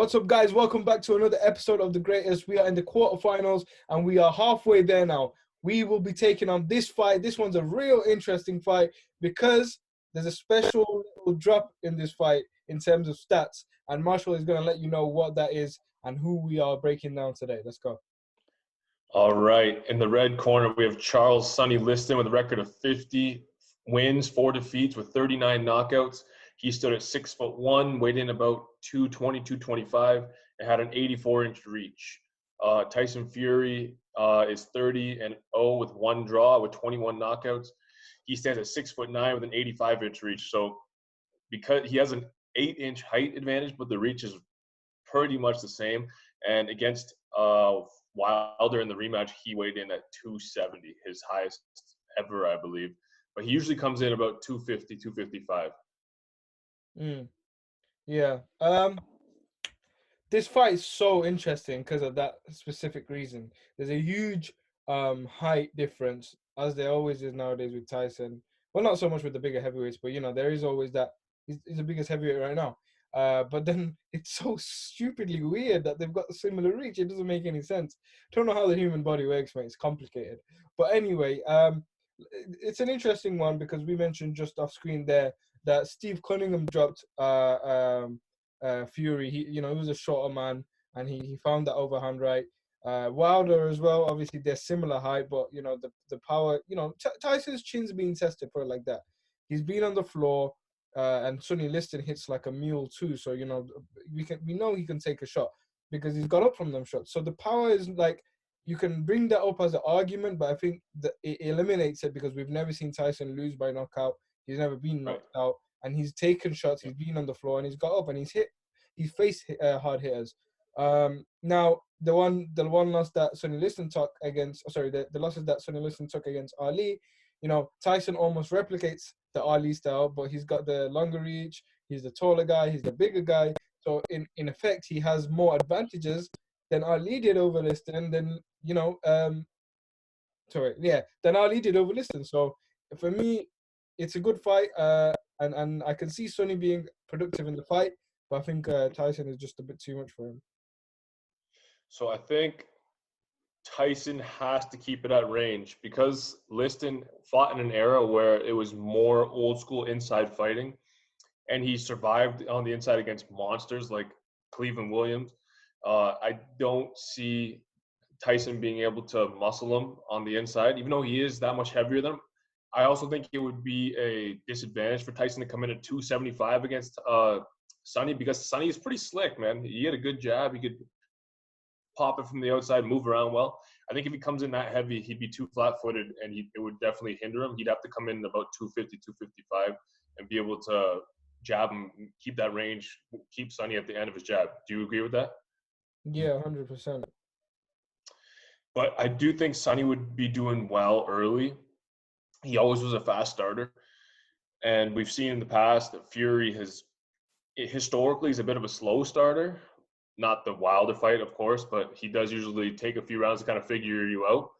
What's up, guys? Welcome back to another episode of The Greatest. We are in the quarterfinals, and we are halfway there now. We will be taking on this fight. This one's a real interesting fight because there's a special little drop in this fight in terms of stats, and Marshall is going to let you know what that is and who we are breaking down today. Let's go. All right. In the red corner, we have Charles "Sonny" Liston with a record of 50 wins, 4 defeats with 39 knockouts. He stood at 6'1", weighed in about 220, 225, and had an 84-inch reach. Tyson Fury is 30-0 with 1 draw with 21 knockouts. He stands at 6'9" with an 85-inch reach. So because he has an 8-inch height advantage, but the reach is pretty much the same. And against Wilder in the rematch, he weighed in at 270, his highest ever, I believe. But he usually comes in about 250, 255. Yeah. This fight is so interesting because of that specific reason. There's a huge height difference, as there always is nowadays with Tyson. Well, not so much with the bigger heavyweights, but there is always that. He's the biggest heavyweight right now. But then it's so stupidly weird that they've got similar reach. It doesn't make any sense. Don't know how the human body works, mate. It's complicated. But anyway, it's an interesting one because we mentioned just off screen there that Steve Cunningham dropped Fury. He was a shorter man, and he found that overhand right. Wilder as well. Obviously, they're similar height, but the power. Tyson's chin's being tested for it like that. He's been on the floor, and Sonny Liston hits like a mule too. So we know he can take a shot because he's got up from them shots. So the power is like you can bring that up as an argument, but I think that it eliminates it because we've never seen Tyson lose by knockout. He's never been knocked out, and he's taken shots. He's been on the floor, and he's got up, and he's faced hard hitters. Now the one loss that Sonny Liston took against, the losses that Sonny Liston took against Ali, Tyson almost replicates the Ali style, but he's got the longer reach. He's the taller guy. He's the bigger guy. So in effect, he has more advantages than Ali did over Liston. Than Ali did over Liston. So for me, it's a good fight, and I can see Sonny being productive in the fight, but I think Tyson is just a bit too much for him. So I think Tyson has to keep it at range because Liston fought in an era where it was more old school inside fighting, and he survived on the inside against monsters like Cleveland Williams. I don't see Tyson being able to muscle him on the inside, even though he is that much heavier than him. I also think it would be a disadvantage for Tyson to come in at 275 against Sonny because Sonny is pretty slick, man. He had a good jab. He could pop it from the outside, move around well. I think if he comes in that heavy, he'd be too flat-footed, and it would definitely hinder him. He'd have to come in about 250, 255 and be able to jab him, keep that range, keep Sonny at the end of his jab. Do you agree with that? Yeah, 100%. But I do think Sonny would be doing well early. He always was a fast starter. And we've seen in the past that Fury historically is a bit of a slow starter. Not the Wilder fight, of course, but he does usually take a few rounds to kind of figure you out.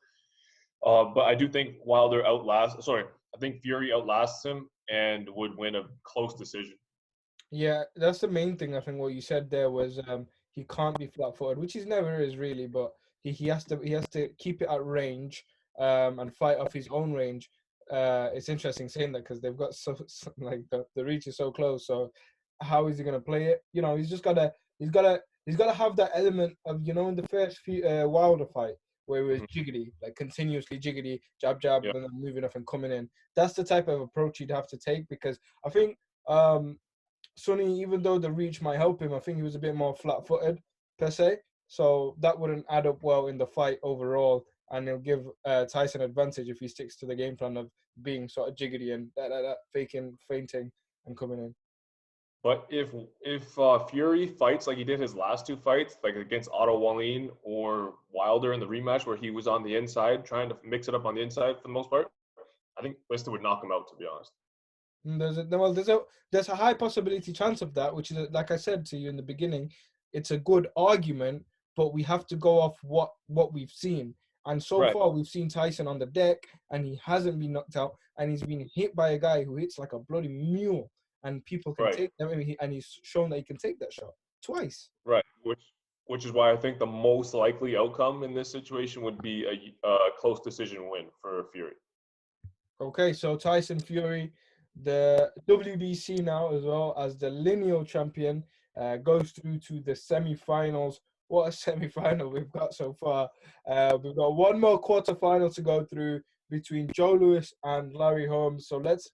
But I do think I think Fury outlasts him and would win a close decision. Yeah, that's the main thing. I think what you said there was he can't be flat-footed, which he never is really, but he has to keep it at range and fight off his own range. It's interesting saying that because they've got so like the reach is so close. So how is he gonna play it? He's got to have that element of in the first few Wilder fight where it was jiggity, like continuously jiggity, jab, and then moving off and coming in. That's the type of approach he'd have to take because I think Sonny, even though the reach might help him, I think he was a bit more flat-footed per se. So that wouldn't add up well in the fight overall, and it'll give Tyson advantage if he sticks to the game plan of being sort of jiggity and that feinting, and coming in. But if Fury fights like he did his last 2 fights, like against Otto Wallin or Wilder in the rematch where he was on the inside, trying to mix it up on the inside for the most part, I think Liston would knock him out, to be honest. There's a high possibility chance of that, which is, like I said to you in the beginning, it's a good argument, but we have to go off what we've seen. And so far, we've seen Tyson on the deck, and he hasn't been knocked out, and he's been hit by a guy who hits like a bloody mule, and people can take them, and he's shown that he can take that shot twice. Right. Which is why I think the most likely outcome in this situation would be a close decision win for Fury. Okay, so Tyson Fury, the WBC now as well as the lineal champion, goes through to the semi-finals. What a semi-final we've got so far. We've got one more quarter-final to go through between Joe Louis and Larry Holmes. So let's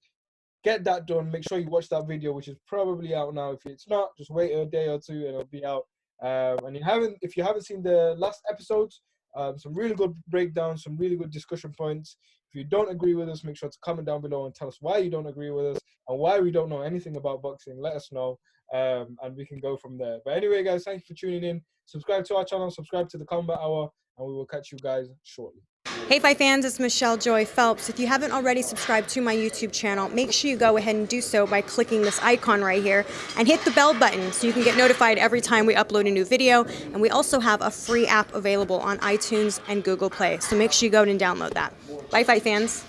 get that done. Make sure you watch that video, which is probably out now. If it's not, just wait a day or two and it'll be out. And if you haven't seen the last episodes, some really good breakdowns, some really good discussion points. If you don't agree with us, make sure to comment down below and tell us why you don't agree with us and why we don't know anything about boxing. Let us know, and we can go from there. But anyway, guys, thank you for tuning in. Subscribe to our channel, subscribe to the Combat Hour, and we will catch you guys shortly. Hey Fight fans, it's Michelle Joy Phelps. If you haven't already subscribed to my YouTube channel, make sure you go ahead and do so by clicking this icon right here and hit the bell button so you can get notified every time we upload a new video. And we also have a free app available on iTunes and Google Play, so make sure you go and download that. Bye Fight fans.